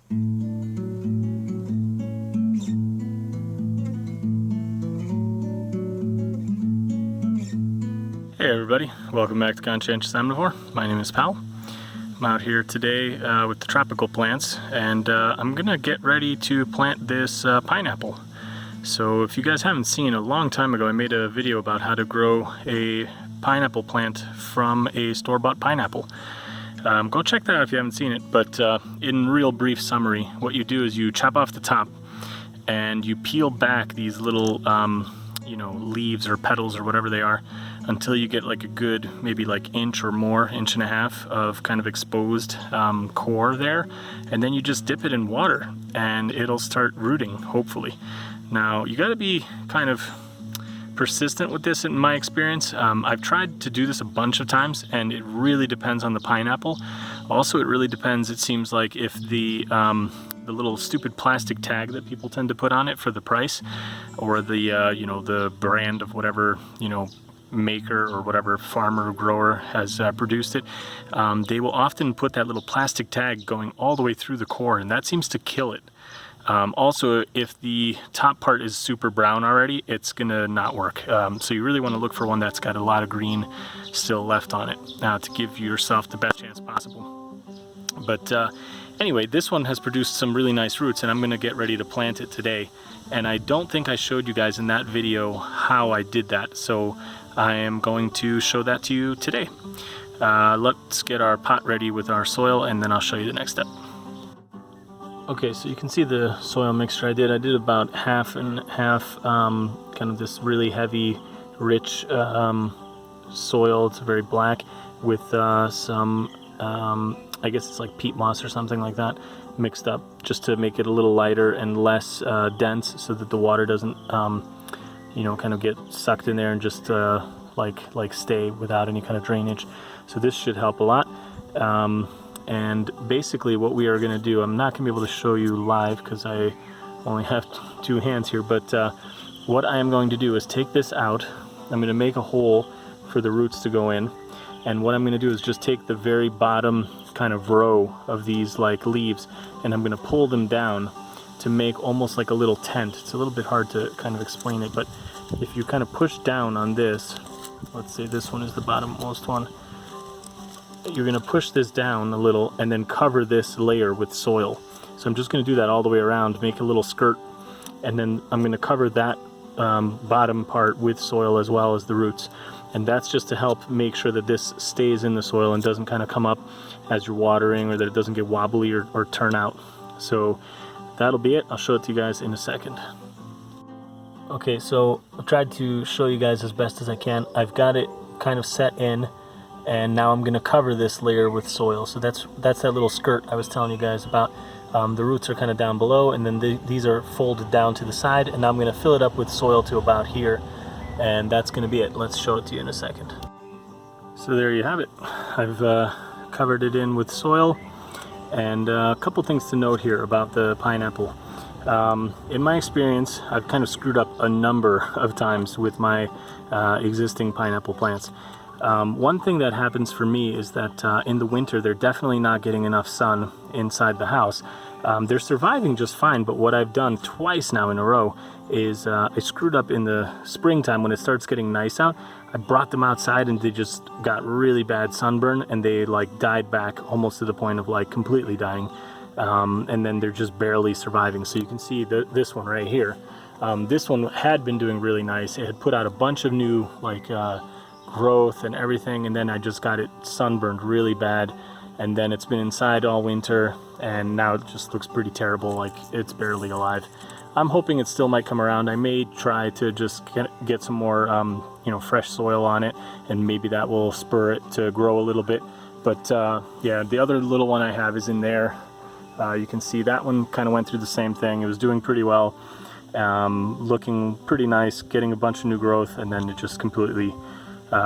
Hey everybody, welcome back to Conscientious Omnivore. My name is Pal. I'm out here today with the tropical plants, and I'm gonna get ready to plant this pineapple. So if you guys haven't seen, a long time ago I made a video about how to grow a pineapple plant from a store-bought pineapple. Go check that out if you haven't seen it, but in real brief summary, what you do is you chop off the top and you peel back these little leaves or petals or whatever they are, until you get like a good maybe like inch or more, inch and a half of kind of exposed core there, and then you just dip it in water and it'll start rooting, hopefully. Now you got to be kind of persistent with this in my experience. I've tried to do this a bunch of times and it really depends on the pineapple. Also, it really depends, it seems like, if the little stupid plastic tag that people tend to put on it for the price, or the the brand of whatever maker or whatever farmer or grower has produced it, they will often put that little plastic tag going all the way through the core, and that seems to kill it. Also, if the top part is super brown already, it's gonna not work. So you really want to look for one that's got a lot of green still left on it to give yourself the best chance possible. But anyway, this one has produced some really nice roots, and I'm gonna get ready to plant it today. And I don't think I showed you guys in that video how I did that, so I am going to show that to you today. Let's get our pot ready with our soil, and then I'll show you the next step. Okay, so you can see the soil mixture I did. I did about half and half, kind of this really heavy, rich soil. It's very black with some, I guess it's like peat moss or something like that, mixed up just to make it a little lighter and less dense, so that the water doesn't, kind of get sucked in there and just like stay without any kind of drainage. So this should help a lot. And basically what we are going to do, I'm not going to be able to show you live because I only have two hands here, but what I am going to do is take this out. I'm going to make a hole for the roots to go in, and what I'm going to do is just take the very bottom kind of row of these like leaves, and I'm going to pull them down to make almost like a little tent. It's a little bit hard to kind of explain it, but if you kind of push down on this, let's say this one is the bottommost one, you're going to push this down a little and then cover this layer with soil. So I'm just going to do that all the way around, make a little skirt, and then I'm going to cover that bottom part with soil as well as the roots. And that's just to help make sure that this stays in the soil and doesn't kind of come up as you're watering, or that it doesn't get wobbly or turn out. So that'll be it. I'll show it to you guys in a second. Okay, so I've tried to show you guys as best as I can. I've got it kind of set in, and now I'm going to cover this layer with soil. So that's that little skirt I was telling you guys about. The roots are kind of down below, and then these are folded down to the side, and now I'm going to fill it up with soil to about here, and that's going to be it. Let's show it to you in a second. So there you have it. I've covered it in with soil, and a couple things to note here about the pineapple. In my experience, I've kind of screwed up a number of times with my existing pineapple plants. One thing that happens for me is that in the winter they're definitely not getting enough sun inside the house. They're surviving just fine, but what I've done twice now in a row is I screwed up in the springtime. When it starts getting nice out, I brought them outside and they just got really bad sunburn, and they like died back almost to the point of like completely dying, and then they're just barely surviving. So you can see this one right here. This one had been doing really nice. It had put out a bunch of new growth and everything, and then I just got it sunburned really bad, and then it's been inside all winter, and now it just looks pretty terrible, like it's barely alive. I'm hoping it still might come around. I may try to just get some more fresh soil on it, and maybe that will spur it to grow a little bit. But yeah, the other little one I have is in there. You can see that one kind of went through the same thing. It was doing pretty well, looking pretty nice, getting a bunch of new growth, and then it just completely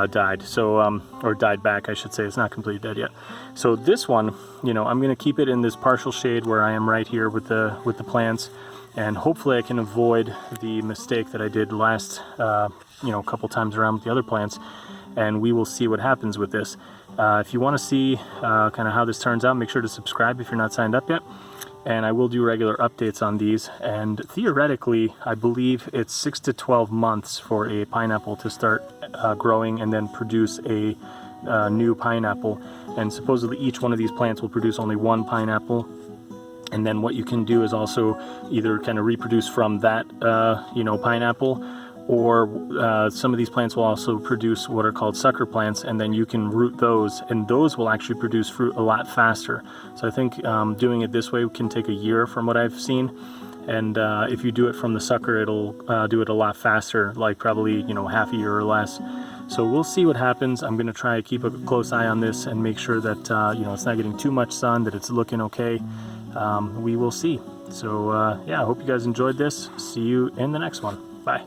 died. So or died back, I should say. It's not completely dead yet. So this one, I'm going to keep it in this partial shade where I am right here with the plants, and hopefully I can avoid the mistake that I did last a couple times around with the other plants, and we will see what happens with this. If you want to see kind of how this turns out, make sure to subscribe if you're not signed up yet. and I will do regular updates on these. And theoretically, I believe it's 6 to 12 months for a pineapple to start growing and then produce a new pineapple. And supposedly each one of these plants will produce only one pineapple. And then what you can do is also either kind of reproduce from that, pineapple, or some of these plants will also produce what are called sucker plants, and then you can root those, and those will actually produce fruit a lot faster. So I think doing it this way can take a year from what I've seen, and if you do it from the sucker, it'll do it a lot faster, like probably half a year or less. So we'll see what happens. I'm going to try to keep a close eye on this and make sure that it's not getting too much sun, that it's looking okay. We will see. So yeah, I hope you guys enjoyed this. See you in the next one. Bye.